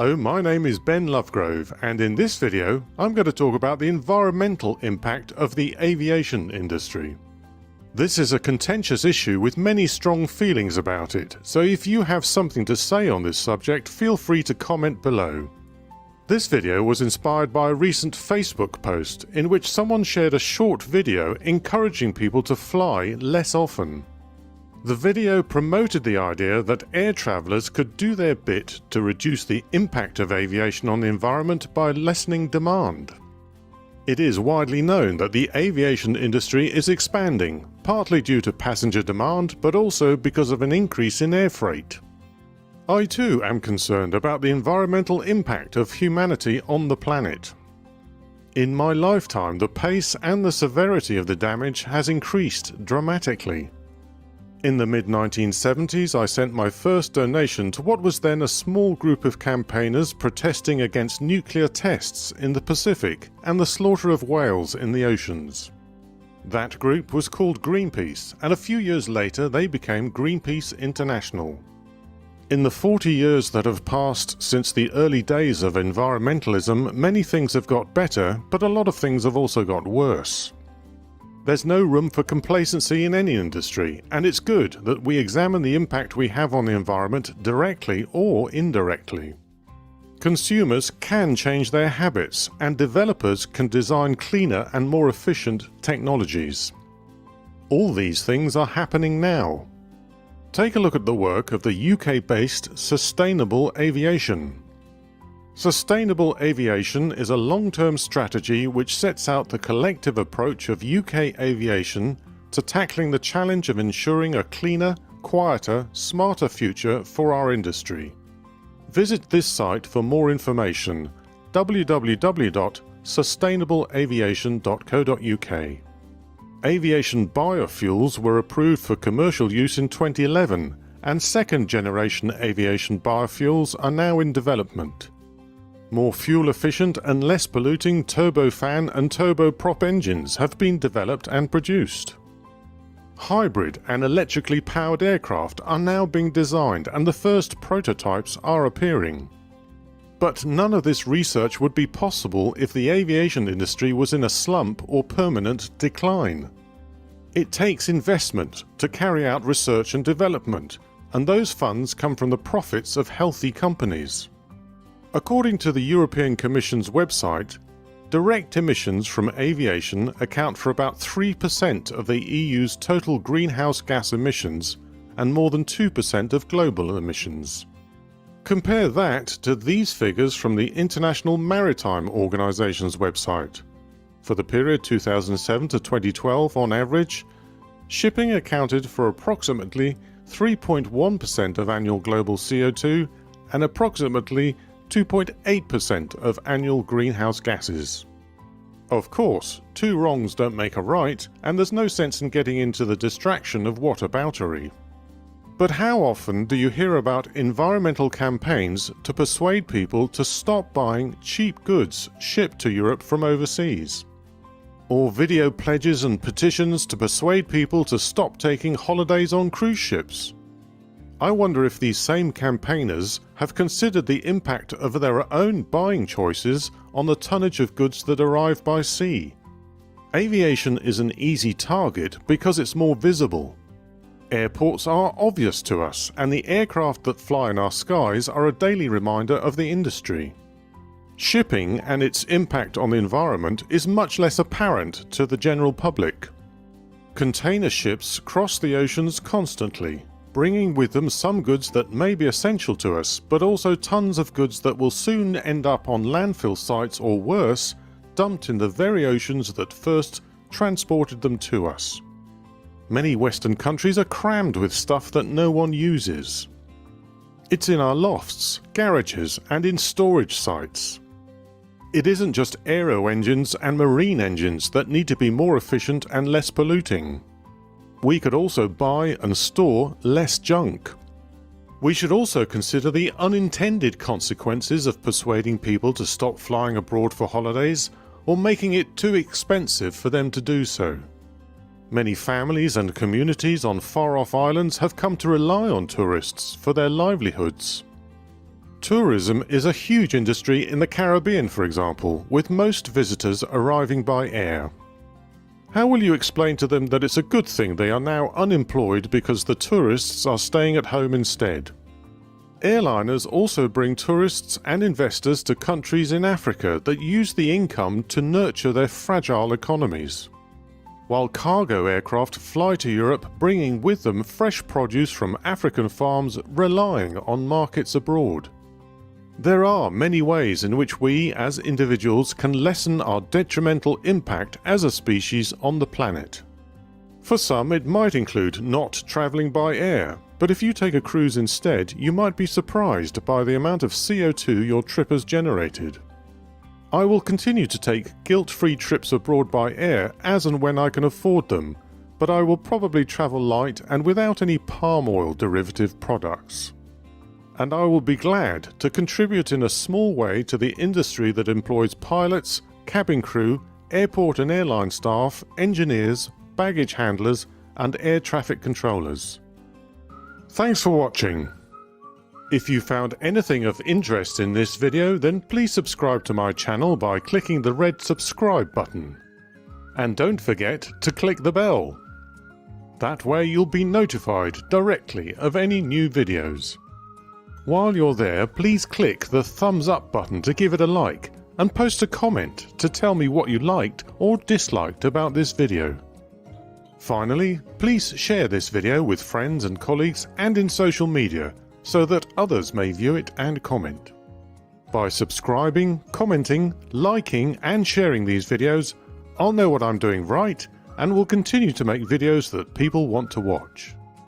Hello, my name is Ben Lovegrove, and in this video I'm going to talk about the environmental impact of the aviation industry. This is a contentious issue with many strong feelings about it, so if you have something to say on this subject, feel free to comment below. This video was inspired by a recent Facebook post in which someone shared a short video encouraging people to fly less often. The video promoted the idea that air travellers could do their bit to reduce the impact of aviation on the environment by lessening demand. It is widely known that the aviation industry is expanding, partly due to passenger demand, but also because of an increase in air freight. I too am concerned about the environmental impact of humanity on the planet. In my lifetime, the pace and the severity of the damage has increased dramatically. In the mid-1970s, I sent my first donation to what was then a small group of campaigners protesting against nuclear tests in the Pacific and the slaughter of whales in the oceans. That group was called Greenpeace, and a few years later they became Greenpeace International. In the 40 years that have passed since the early days of environmentalism, many things have got better, but a lot of things have also got worse. There's no room for complacency in any industry, and it's good that we examine the impact we have on the environment directly or indirectly. Consumers can change their habits, and developers can design cleaner and more efficient technologies. All these things are happening now. Take a look at the work of the UK-based Sustainable Aviation. Sustainable aviation is a long-term strategy which sets out the collective approach of UK aviation to tackling the challenge of ensuring a cleaner, quieter, smarter future for our industry. Visit this site for more information: www.sustainableaviation.co.uk. Aviation biofuels were approved for commercial use in 2011, and second-generation aviation biofuels are now in development. More fuel-efficient and less polluting turbofan and turboprop engines have been developed and produced. Hybrid and electrically powered aircraft are now being designed, and the first prototypes are appearing. But none of this research would be possible if the aviation industry was in a slump or permanent decline. It takes investment to carry out research and development, and those funds come from the profits of healthy companies. According to the European Commission's website, direct emissions from aviation account for about 3% of the EU's total greenhouse gas emissions and more than 2% of global emissions. Compare that to these figures from the International Maritime Organization's website. For the period 2007 to 2012, on average, shipping accounted for approximately 3.1% of annual global CO2 and approximately 2.8% of annual greenhouse gases. Of course, two wrongs don't make a right, and there's no sense in getting into the distraction of whataboutery. But how often do you hear about environmental campaigns to persuade people to stop buying cheap goods shipped to Europe from overseas? Or video pledges and petitions to persuade people to stop taking holidays on cruise ships? I wonder if these same campaigners have considered the impact of their own buying choices on the tonnage of goods that arrive by sea. Aviation is an easy target because it's more visible. Airports are obvious to us, and the aircraft that fly in our skies are a daily reminder of the industry. Shipping and its impact on the environment is much less apparent to the general public. Container ships cross the oceans constantly, bringing with them some goods that may be essential to us, but also tons of goods that will soon end up on landfill sites or worse, dumped in the very oceans that first transported them to us. Many Western countries are crammed with stuff that no one uses. It's in our lofts, garages, and in storage sites. It isn't just aero engines and marine engines that need to be more efficient and less polluting. We could also buy and store less junk. We should also consider the unintended consequences of persuading people to stop flying abroad for holidays or making it too expensive for them to do so. Many families and communities on far-off islands have come to rely on tourists for their livelihoods. Tourism is a huge industry in the Caribbean, for example, with most visitors arriving by air. How will you explain to them that it's a good thing they are now unemployed because the tourists are staying at home instead? Airliners also bring tourists and investors to countries in Africa that use the income to nurture their fragile economies, while cargo aircraft fly to Europe, bringing with them fresh produce from African farms relying on markets abroad. There are many ways in which we, as individuals, can lessen our detrimental impact as a species on the planet. For some, it might include not travelling by air, but if you take a cruise instead, you might be surprised by the amount of CO2 your trip has generated. I will continue to take guilt-free trips abroad by air as and when I can afford them, but I will probably travel light and without any palm oil derivative products. And I will be glad to contribute in a small way to the industry that employs pilots, cabin crew, airport and airline staff, engineers, baggage handlers, and air traffic controllers. Thanks for watching. If you found anything of interest in this video, then please subscribe to my channel by clicking the red subscribe button. And don't forget to click the bell. That way you'll be notified directly of any new videos. While you're there, please click the thumbs up button to give it a like and post a comment to tell me what you liked or disliked about this video. Finally, please share this video with friends and colleagues and in social media so that others may view it and comment. By subscribing, commenting, liking and sharing these videos, I'll know what I'm doing right and will continue to make videos that people want to watch.